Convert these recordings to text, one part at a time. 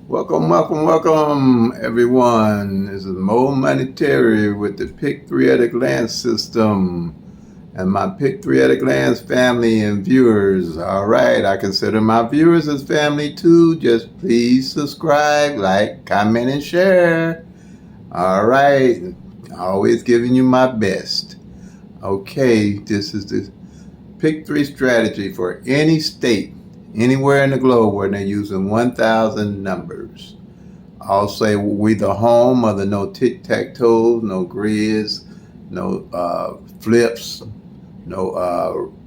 Welcome, everyone. This is Mo Monetary with the Pick 3 at a Glance system and my Pick 3 at a Glance family and viewers. All right, I consider my viewers as family too. Just please subscribe, like, comment, and share. All right, always giving you my best. Okay, this is the Pick 3 strategy for any state, anywhere in the globe where they're using 1,000 numbers. I'll say we the home of the no tic-tac-toes, no grids, no flips, no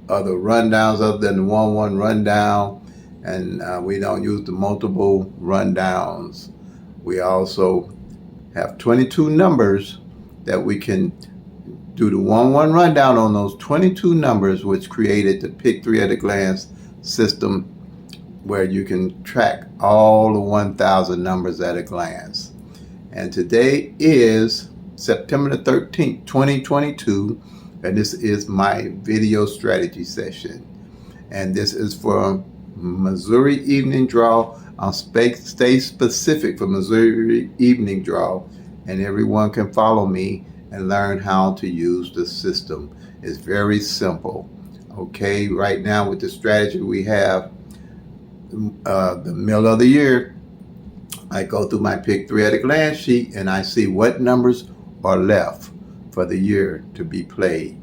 other rundowns other than the 1-1 rundown, and we don't use the multiple rundowns. We also have 22 numbers that we can do the 1-1 rundown on those 22 numbers, which created the Pick 3 at a Glance system, where you can track all the 1,000 numbers at a glance. And today is September the 13th, 2022, and this is my video strategy session. And this is for Missouri evening draw. I'll stay specific for Missouri evening draw, and everyone can follow me and learn how to use the system. It's very simple. Okay, right now with the strategy we have, the middle of the year, I go through my Pick 3 at a Glance sheet and I see what numbers are left for the year to be played.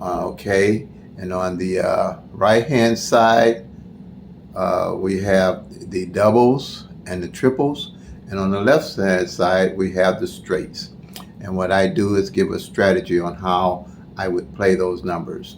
Okay, and on the right hand side, we have the doubles and the triples, and on the left hand side we have the straights. And what I do is give a strategy on how I would play those numbers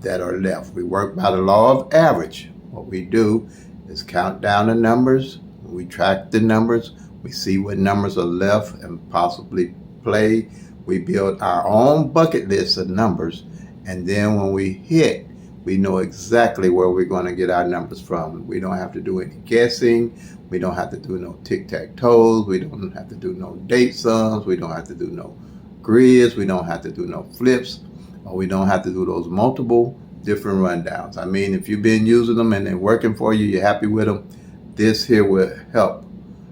that are left. We work by the law of average. What we do is count down the numbers, we track the numbers, we see what numbers are left and possibly play. We build our own bucket list of numbers, and then when we hit, we know exactly where we're going to get our numbers from. We don't have to do any guessing. We don't have to do no tic-tac-toes. We don't have to do no date sums. We don't have to do no grids. We don't have to do no flips. Or we don't have to do those multiple different rundowns. I mean, if you've been using them and they're working for you, you're happy with them, this here will help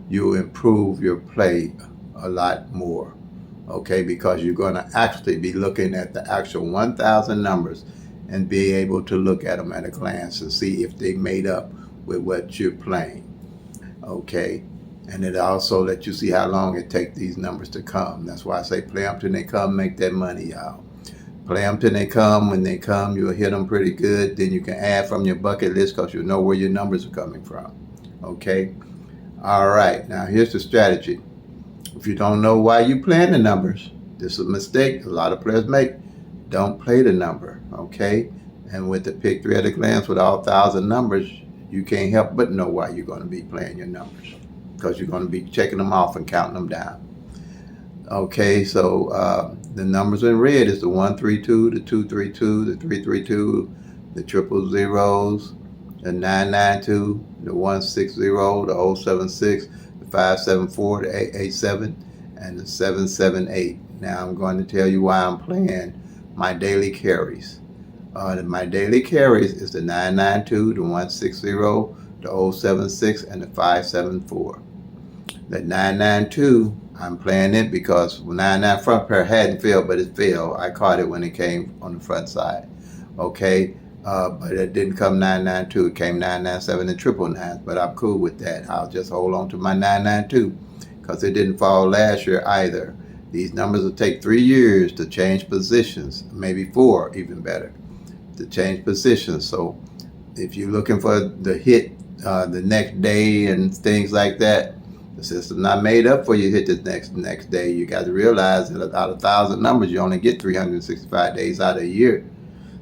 you improve your play a lot more. Okay, because you're going to actually be looking at the actual 1,000 numbers and be able to look at them at a glance and see if they made up with what you're playing. Okay, and it also lets you see how long it takes these numbers to come. That's why I say play them till they come, make that money, y'all. Play them till they come. When they come, you'll hit them pretty good. Then you can add from your bucket list because you'll know where your numbers are coming from. Okay, all right, now here's the strategy. If you don't know why you're playing the numbers, this is a mistake a lot of players make. Don't play the number, okay? And with the Pick 3 at a Glance with all 1,000 numbers, you can't help but know why you're going to be playing your numbers, because you're going to be checking them off and counting them down. Okay, so the numbers in red is the 132, the 232, the 332, the triple zeros, the 992, the 160, the 076, the 574, the 887, and the 778. Now I'm going to tell you why I'm playing my daily carries. My daily carries is the 992, the 160, the 076, and the 574. The 992, I'm playing it because 99 front pair hadn't failed, but it failed. I caught it when it came on the front side. Okay, but it didn't come 992. It came 997 and triple nines, but I'm cool with that. I'll just hold on to my 992 because it didn't fall last year either. These numbers will take 3 years to change positions, maybe 4, even better, to change positions. So if you're looking for the hit the next day and things like that, the system not made up for you hit the next day. You got to realize that out of 1,000 numbers, you only get 365 days out of a year.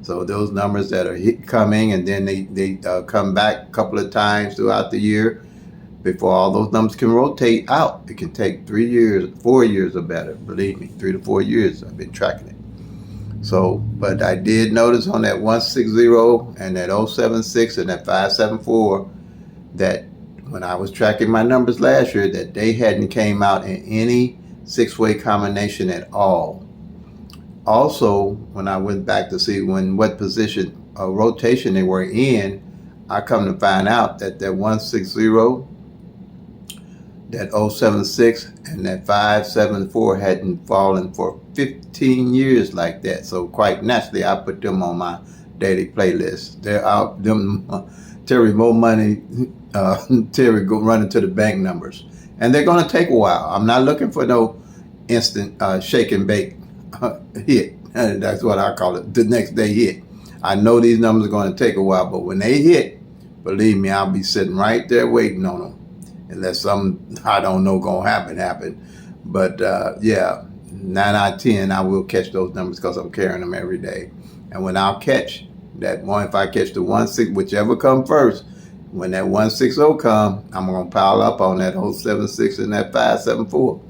So those numbers that are coming and then they come back a couple of times throughout the year, before all those numbers can rotate out, it can take 3 years, 4 years or better. Believe me, 3 to 4 years. I've been tracking it. So, but I did notice on that 160 and that 076 and that 574 that when I was tracking my numbers last year, that they hadn't came out in any 6-way combination at all. Also, when I went back to see what position rotation they were in, I come to find out that 160 that 076 and that 574 hadn't fallen for 15 years like that. So quite naturally, I put them on my daily playlist. They're out, them Terry Mo Money, Terry go running to the bank numbers. And they're going to take a while. I'm not looking for no instant shake and bake hit. That's what I call it, the next day hit. I know these numbers are going to take a while, but when they hit, believe me, I'll be sitting right there waiting on them. Unless something I don't know going to happen. But yeah, 9 out of 10, I will catch those numbers because I'm carrying them every day. And when I'll catch that one, if I catch the 16, whichever come first, when that 160 come, I'm going to pile up on that 076 and that 574.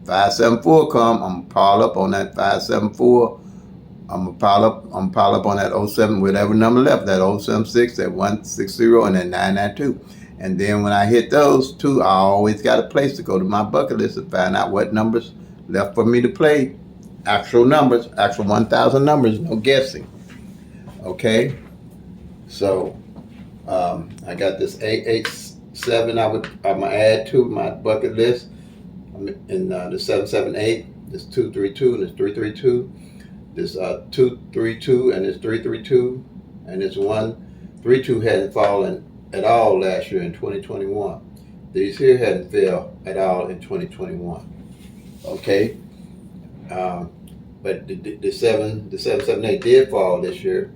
574 come, I'm going to pile up on that 574. I'm gonna pile up on that 07, whatever number left, that 076, that 160, and that 992. And then when I hit those two, I always got a place to go to my bucket list to find out what numbers left for me to play. Actual numbers, actual 1,000 numbers, no guessing. Okay? So, I got this 887 I'm gonna add to my bucket list. And the 778, this 232, and this 332. This 232 and this 332 and this 132 hadn't fallen at all last year in 2021. These here hadn't fell at all in 2021. Okay, but the 778 did fall this year.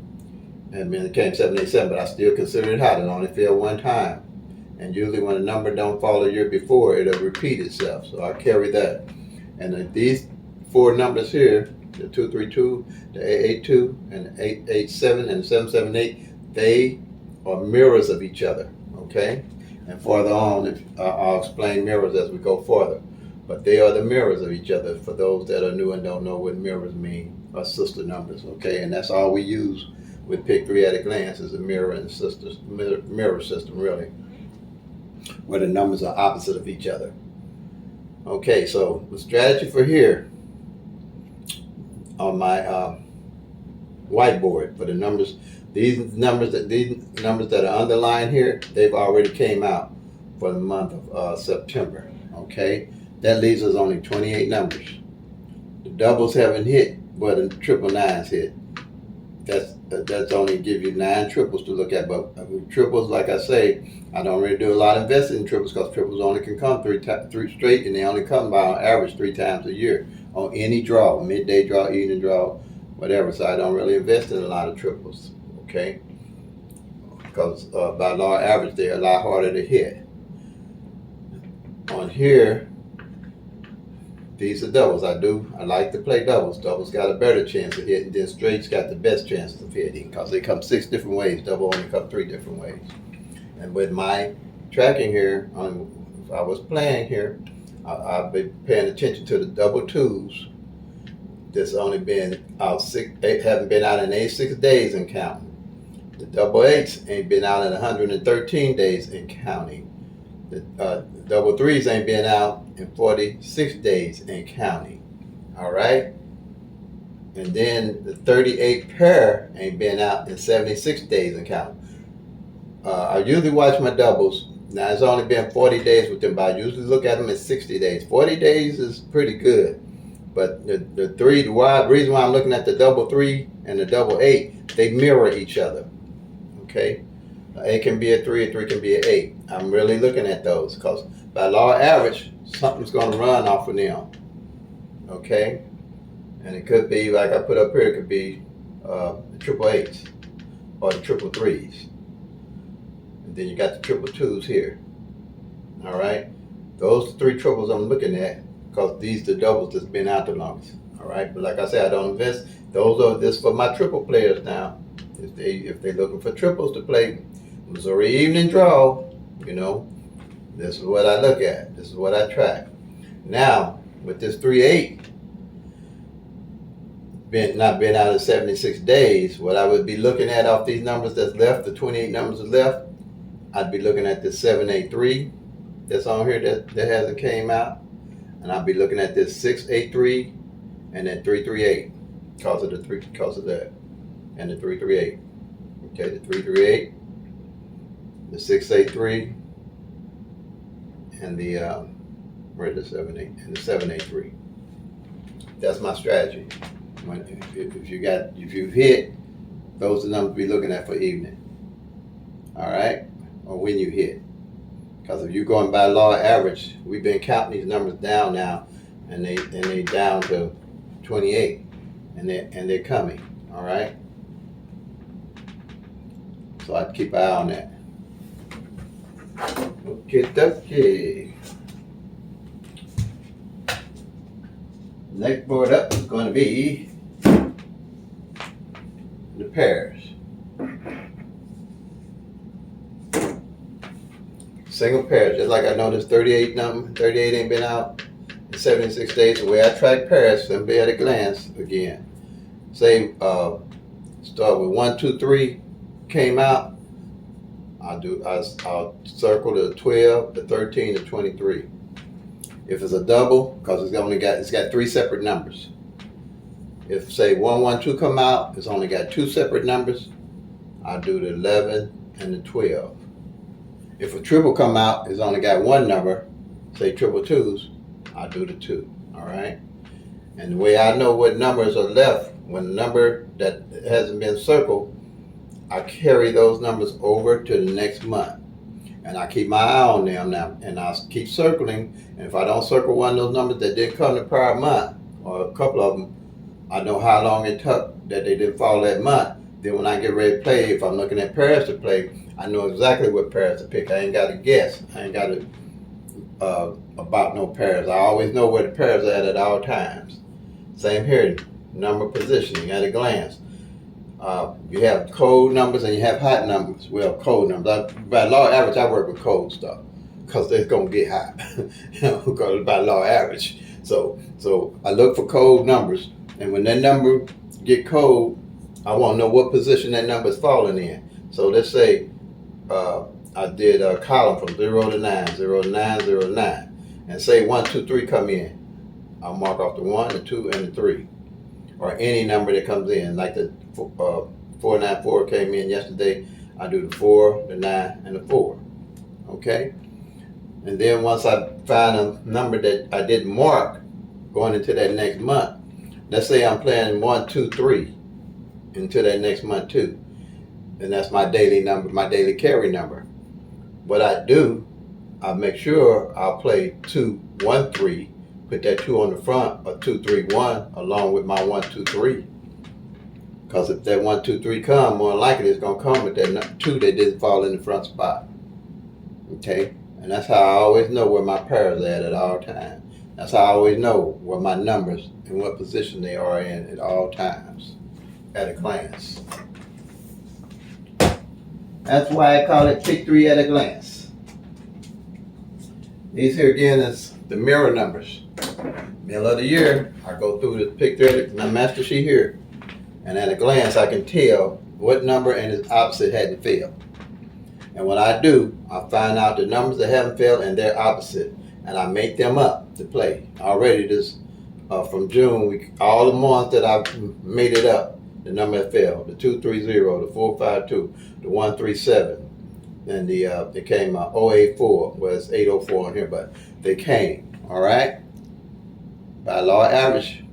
I mean, it came 787, but I still consider it hot. It only fell one time, and usually when a number don't fall a year before, it'll repeat itself. So I carry that, and these four numbers here, the 232, the 882, and the 887, and the 778, they are mirrors of each other, okay? And farther on, I'll explain mirrors as we go further. But they are the mirrors of each other for those that are new and don't know what mirrors mean, or sister numbers, okay? And that's all we use with Pick 3 at a glance is a mirror and mirror system, really, where the numbers are opposite of each other. Okay, so the strategy for here, on my whiteboard for the numbers, these numbers that are underlined here, they've already came out for the month of September. Okay, that leaves us only 28 numbers. The doubles haven't hit, but the triple nines hit. That's only give you 9 triples to look at. But triples, like I say, I don't really do a lot of investing in triples because triples only can come three straight, and they only come by on average 3 times a year on any draw, midday draw, evening draw, whatever. So I don't really invest in a lot of triples, okay? Because by law average, they're a lot harder to hit. On here, these are doubles. I like to play doubles. Doubles got a better chance of hitting. Then straights got the best chances of hitting because they come 6 different ways. Double only come 3 different ways. And with my tracking here, if I was playing here, I've been paying attention to the double twos. That's only been out haven't been out in 86 days and counting. The double eights ain't been out in 113 days and counting. The double threes ain't been out in 46 days and counting. All right. And then the 38 pair ain't been out in 76 days and counting. I usually watch my doubles. Now, it's only been 40 days with them, but I usually look at them in 60 days. 40 days is pretty good. But the reason why I'm looking at the double 3 and the double 8, they mirror each other. Okay? A can be a 3, a 3 can be an 8. I'm really looking at those because by law average, something's going to run off of them. Okay? And it could be, like I put up here, it could be the triple 8s or the triple 3s. And then you got the triple 2s here. All right? Those 3 triples I'm looking at because these are the doubles that's been out the longest. All right? But like I said, I don't invest. Those are this for my triple players now. If they're looking for triples to play Missouri evening draw, you know, this is what I look at. This is what I track. Now, with this 3-8, not been out in 76 days, what I would be looking at off these numbers that's left, the 28 numbers that's left, I'd be looking at this 783 that's on here that hasn't came out. And I'll be looking at this 683 and then 338 because of that. And the 338. Okay, the 338, the 683, and the Where's the 7-8 and the 7-8-3? That's my strategy. If you hit, those are the numbers we're looking at for evening. All right, or when you hit. Because if you're going by law average, we've been counting these numbers down now, and they down to 28, and they're coming. All right. So I keep an eye on that. Okay. Next board up is going to be the pairs. Single pairs, just like I know this 38 number, 38 ain't been out in 76 days. The way I track pairs, simply at a glance again. Say, start with 1, 2, 3 came out. I'll circle the 12, the 13, the 23. If it's a double, because it's got 3 separate numbers. If say 1, 1, 2 come out, it's only got 2 separate numbers. I'll do the 11 and the 12. If a triple come out, it's only got 1 number, say triple twos, I'll do the 2. All right. And the way I know what numbers are left, when a number that hasn't been circled, I carry those numbers over to the next month. And I keep my eye on them now, and I'll keep circling. And if I don't circle one of those numbers that didn't come the prior month, or a couple of them, I know how long it took that they didn't fall that month. Then when I get ready to play, if I'm looking at pairs to play, I know exactly what pairs to pick. I ain't got to guess. I ain't got to about no pairs. I always know where the pairs are at all times. Same here, number positioning at a glance. You have cold numbers and you have hot numbers. Well, cold numbers. By law average, I work with cold stuff because they're going to get hot. Because by law average. So I look for cold numbers. And when that number get cold, I want to know what position that number is falling in. So let's say I did a column from 0 to 9, 0 to 9, 0 to 9. And say 1, 2, 3 come in. I'll mark off the 1, the 2, and the 3. Or any number that comes in. Like the 494 came in yesterday. I do the 4, the 9, and the 4. Okay? And then once I find a number that I didn't mark going into that next month, let's say I'm playing 1, 2, 3 into that next month too. And that's my daily number, my daily carry number. What I do, I make sure I'll play 2, 1, 3, put that 2 on the front, or 2, 3, 1, along with my 1, 2, 3. Because if that 1, 2, 3 come, more likely it's going to come with that 2 that didn't fall in the front spot. Okay? And that's how I always know where my pairs are at all times. That's how I always know where my numbers and what position they are in at all times, at a glance. That's why I call it Pick 3 at a glance. These here again is the mirror numbers. Middle of the year, I go through the Pick 3 at my master sheet here. And at a glance, I can tell what number and its opposite hadn't failed. And what I do, I find out the numbers that haven't failed and their opposite. And I make them up to play. Already this, from June, all the months that I've made it up, the number that failed, the 230, the 452, the 137, and it came 084, well it's 804 on here, but they came, all right? By law average,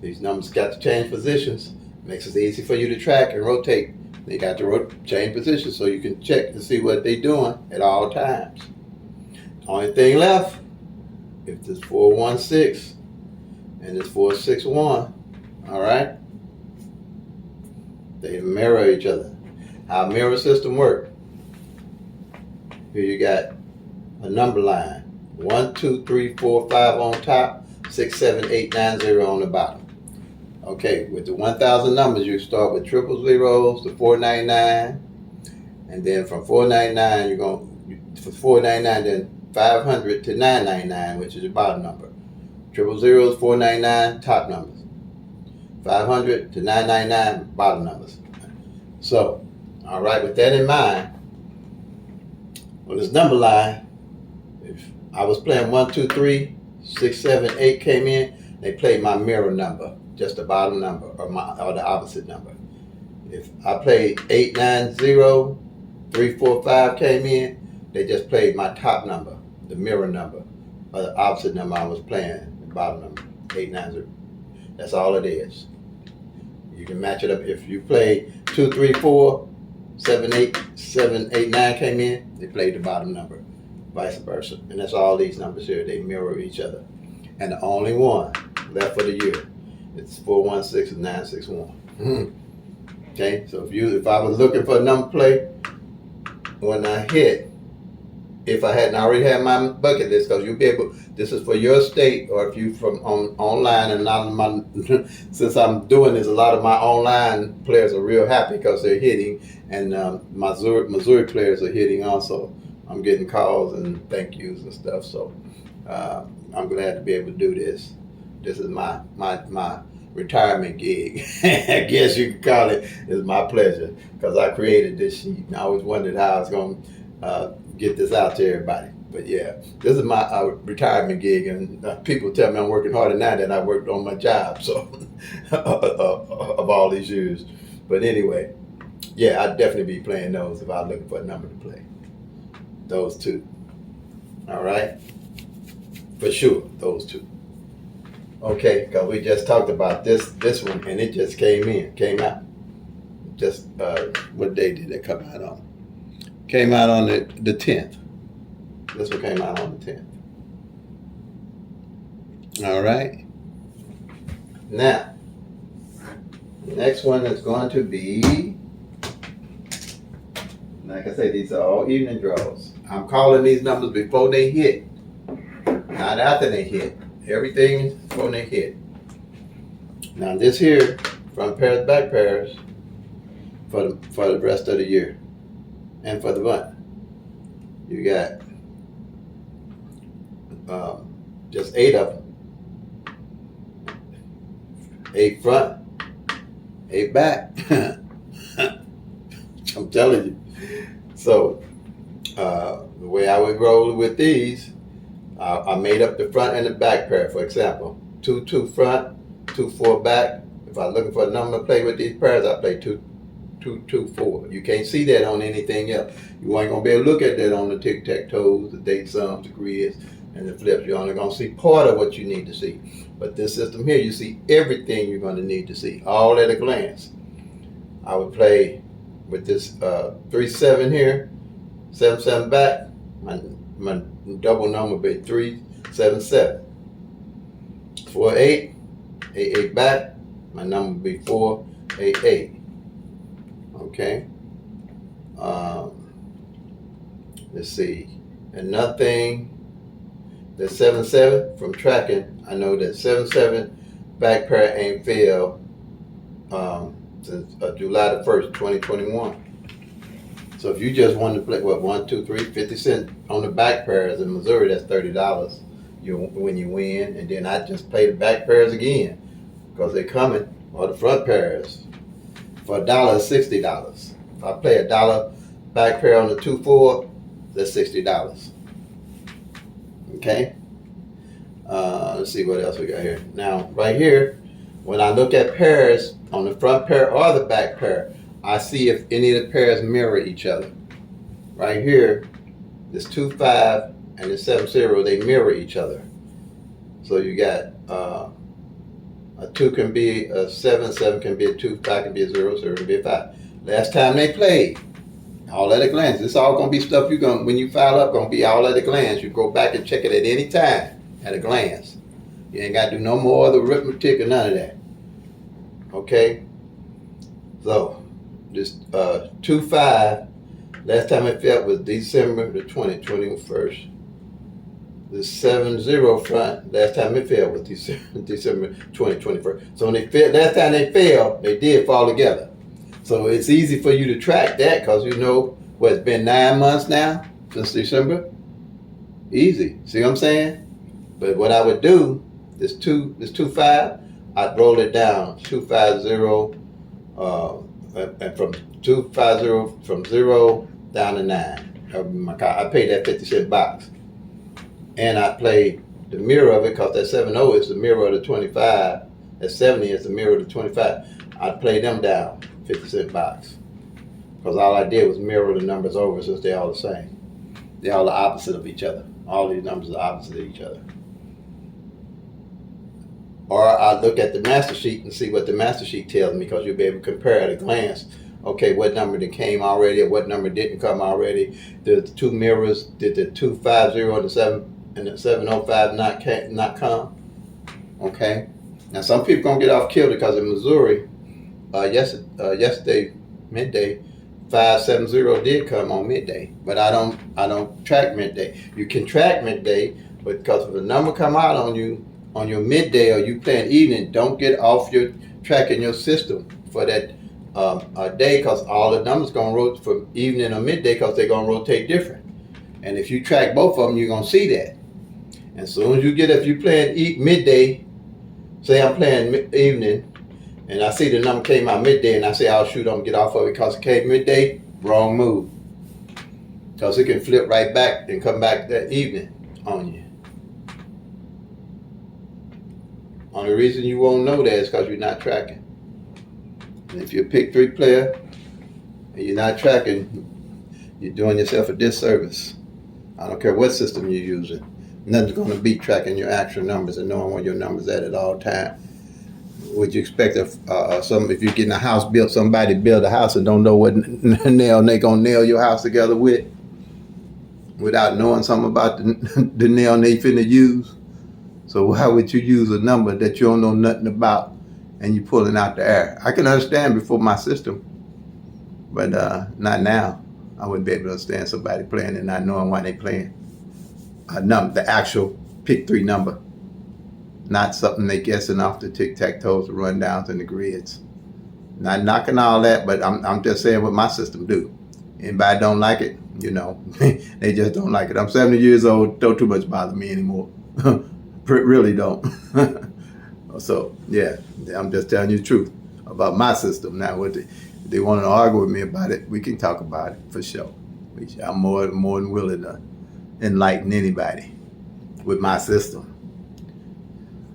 these numbers got to change positions. Makes it easy for you to track and rotate. They got to change positions so you can check and see what they're doing at all times. Only thing left, if this 416 and this 461, all right, they mirror each other. How a mirror system works. Here you got a number line. 1, 2, 3, 4, 5 on top, 6, 7, 8, 9, 0 on the bottom. Okay, with the 1,000 numbers, you start with triple zeros to 499, and then from 499, you're going for 499, then 500 to 999, which is your bottom number. Triple zeros, 499, top numbers. 500 to 999, bottom numbers. So, all right, with that in mind, on this number line, if I was playing 1, 2, 3, 6, 7, 8 came in, they played my mirror number. Just the bottom number or the opposite number. If I played 8, 9, 0, 3, 4, 5 came in, they just played my top number, the mirror number or the opposite number I was playing, the bottom number, 890. That's all it is. You can match it up. If you play 2, 3, 4, 7, 8, 7, 8, 9 came in, they played the bottom number, vice versa. And that's all these numbers here. They mirror each other. And the only one left for the year, it's 416 and 961. Okay, so if I was looking for a number play, when I hit, if I hadn't already had my bucket list, because you'll be able, this is for your state, or if you from online, and since I'm doing this, a lot of my online players are real happy because they're hitting, and Missouri players are hitting also. I'm getting calls and thank yous and stuff, so I'm glad to be able to do this. This is my retirement gig. I guess you could call it. It's my pleasure because I created this sheet. And I always wondered how I was going to get this out to everybody. But yeah, this is my retirement gig, and people tell me I'm working harder now than I worked on my job. So of all these years. But anyway, yeah, I'd definitely be playing those if I was looking for a number to play. Those two. All right, for sure, those two. Okay, because we just talked about this one, and it just came out. Just what day did it come out on? Came out on the 10th. This one came out on the 10th. All right. Now, the next one is going to be, like I say, these are all evening draws. I'm calling these numbers before they hit, not after they hit. Everything before they hit. Now this here, front pairs, back pairs, for the rest of the year, and for the month, you got just 8 of them. 8 front, 8 back. I'm telling you. So the way I would roll with these, I made up the front and the back pair. For example, 2, 2 front, 2, 4 back. If I'm looking for a number to play with these pairs, I play 2, 2, 2, 4. You can't see that on anything else. You ain't gonna be able to look at that on the tic-tac-toes, the date sums, the grids, and the flips. You're only gonna see part of what you need to see. But this system here, you see everything you're gonna need to see, all at a glance. I would play with this 3, 7 here, 7, 7 back. My double number would be 3, 7, 7. 4, 8, 8, 8 back. My number would be 4, 8, 8. Okay. Let's see. Another thing, the 7, 7 from tracking, I know that 7, 7 back pair ain't failed since July the 1st, 2021. So if you just want to play, 1, 2, 3, 50 cents on the back pairs in Missouri, that's $30 when you win. And then I just play the back pairs again because they're coming, or the front pairs. For $1, $60. If I play $1 back pair on the 2, 4, that's $60. Okay? Let's see what else we got here. Now, right here, when I look at pairs on the front pair or the back pair, I see if any of the pairs mirror each other. Right here, this 2, 5 and the 7, 0, they mirror each other. So you got a 2 can be a 7, 7 can be a 2, 5 can be a 0, 0 can be a 5. Last time they played, all at a glance. It's all gonna be stuff you're gonna, when you file up, gonna be all at a glance. You go back and check it at any time at a glance. You ain't gotta do no more of the arithmetic or none of that. Okay? So this 2, 5, last time it fell was December the 21st. The 7, 0 front, last time it fell was December 2021. So when they fell, last time they fell, they did fall together. So it's easy for you to track that because you know what, it's been 9 months now since December. Easy. See what I'm saying? But what I would do, this 2, 5, I'd roll it down 2, 5, 0, and from 2, 5, 0, from 0 down to 9. I paid that 50-cent box. And I play the mirror of it because that 7-0 is the mirror of the 25. That 70 is the mirror of the 25. I play them down 50-cent box because all I did was mirror the numbers over since they're all the same. They're all the opposite of each other. All these numbers are opposite of each other. Or I look at the master sheet and see what the master sheet tells me, because you'll be able to compare at a glance. Okay, what number that came already, or what number didn't come already? Did the two mirrors, did the 250 and the 705 not come? Okay. Now some people gonna get off kilter because in Missouri, yesterday midday, 570 did come on midday, but I don't track midday. You can track midday, but because if a number come out on you on your midday or you playing evening, don't get off your tracking your system for that day, because all the numbers gonna rotate from evening or midday, because they're gonna rotate different. And if you track both of them, you're gonna see that. And as soon as you get, if you playing midday, say I'm playing evening, and I see the number came out midday, and I say, "Oh shoot, I'm gonna get off of it because it came midday." Wrong move, because it can flip right back and come back that evening on you. Only reason you won't know that is because you're not tracking. And if you're a pick 3 player and you're not tracking, you're doing yourself a disservice. I don't care what system you're using. Nothing's going to beat tracking your actual numbers and knowing where your numbers at all times. Would you expect if you're getting a house built, somebody build a house and don't know what nail they gonna nail your house together with, without knowing something about the nail they finna use? So how would you use a number that you don't know nothing about and you pulling out the air? I can understand before my system, but not now. I wouldn't be able to understand somebody playing and not knowing why they playing. The actual pick 3 number, not something they guessing off the tic-tac-toes, the rundowns, and the grids. Not knocking all that, but I'm just saying what my system do. Anybody don't like it, they just don't like it. I'm 70 years old, don't too much bother me anymore. Really don't. So yeah, I'm just telling you the truth about my system. Now, if they want to argue with me about it, we can talk about it for sure. I'm more than willing to enlighten anybody with my system.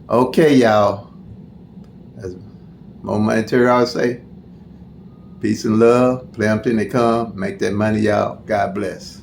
Okay, y'all. As Mo Monetary always say, peace and love. Play them till they come. Make that money, y'all. God bless.